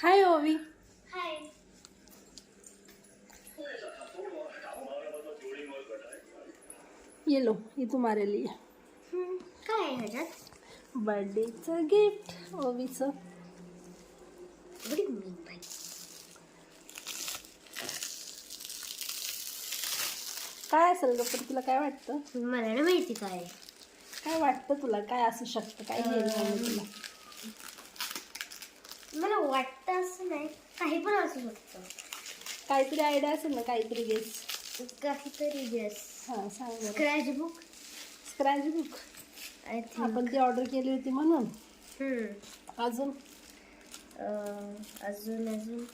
हाय ओवी. हाय. ये लो, ये तुम्हारे लिए काय आहे ह्याच्यात? बर्थडेचं गिफ्ट ओवीचं. बरी मी बाई. काय असेल ग? पण तुला काय वाटतं? मला नाही माहिती काय आहे. काय वाटतं तुला? काय असू शकतं? काय घेणं तुला? मला वाटतं असं नाही, काही पण असू शकतं. काहीतरी आयडिया असेल ना, काहीतरी गेस. काहीतरी गेस. हां सांग बरं. Scratch book. Scratch book. I think. आपण ती ऑर्डर केली होती म्हणून. अजून अजून अजून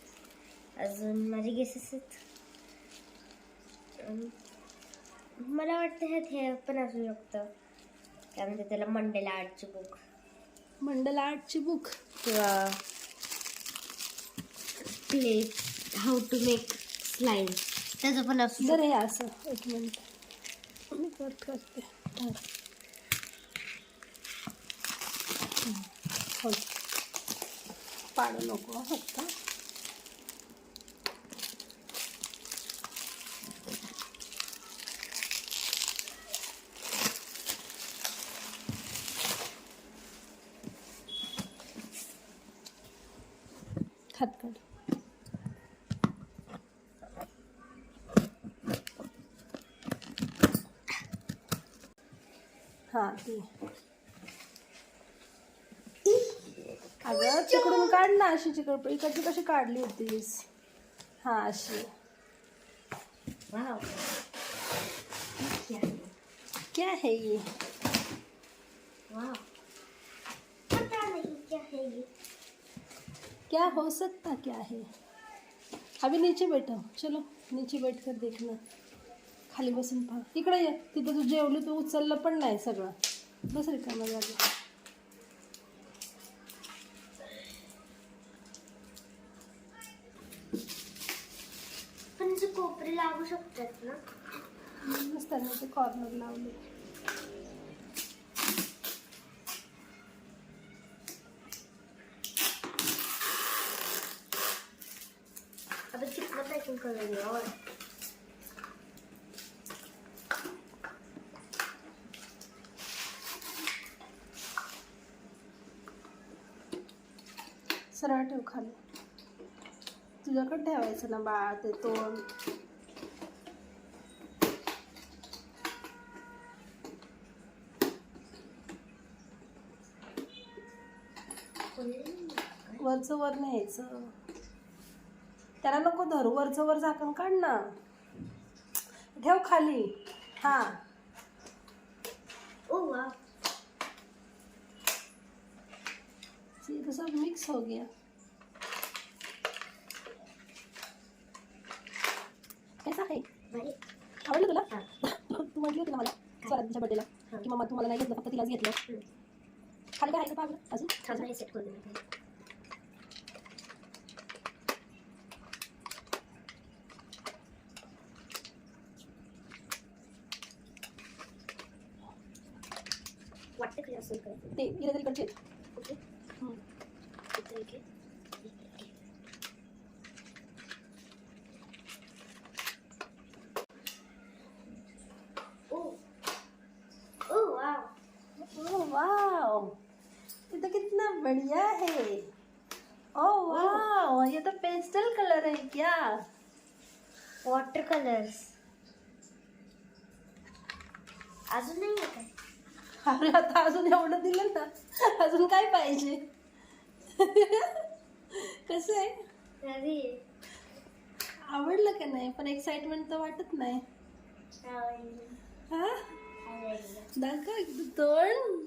अजून माझे गेसेस आहेत. मला वाटतं ह्यात हे पण असू शकतं. काय म्हणते त्याला, मंडेला आर्टची बुक मंडल आर्टची बुक. किंवा play how to make slide, त्याचं पण असू बरं हे असं. एक मिनिट मी कट करते. हो, पाडू नको फक्त. हात काढ. हां ती अगं तिकडून काढ ना, अशी इकडची कशी काढली होतीस? हां अशी. वाव. क्या है ये? वाव, पता नहीं क्या है ये. क्या हो सकता क्या है? अभी नीचे बैठो, चलो नीचे बैठ कर देखना. खाली बसून पहा. इकडे ये. तिथं तू जेवली, तू उचललं पण नाही सगळं. बस रिकामा जागी. पण जे कोपरे लागू शकतात ना. मस्त त्यांनी ते कॉर्नर लावले. आता चिकन पॅकिंग करूया. सरळ ठेव खाली. तुझ्याकडे ठेवायचं ना बाळा ते तोंड. वरचं वर न्यायचं. त्याला नको धरू. वरचं वर झाकण काढ ना. ठेव खाली. हां ओ वाव. तो सब मिक्स हो गया. कैसा है? भारी. आवडलं तुला? हां. तू म्हटली होती ना मला स्वराजच्या बड्डेला की मम्मा तुम्हाला नाही घेतलं, फक्त तिलाच घेतलं. खाली काय आहे का पाहिलं अजून? थांबा, सेट करून देते. वाटतं काय असेल काय ते इकडचे आहेत. ओके. इथे एक आहे. ओ ओ वाव. ओह वाओ, ये तो कितना बढ़िया है. ओह वाओ, ये तो पेस्टल कलर है क्या? Water colours. अजून नाही आहे काय? अरे आता अजून एवढं दिलं ना, अजून काय पाहिजे? कसं आहे? अरे आवडलं का नाही? पण एक्साइटमेंट तर वाटत नाही. हा दाखव तोंड.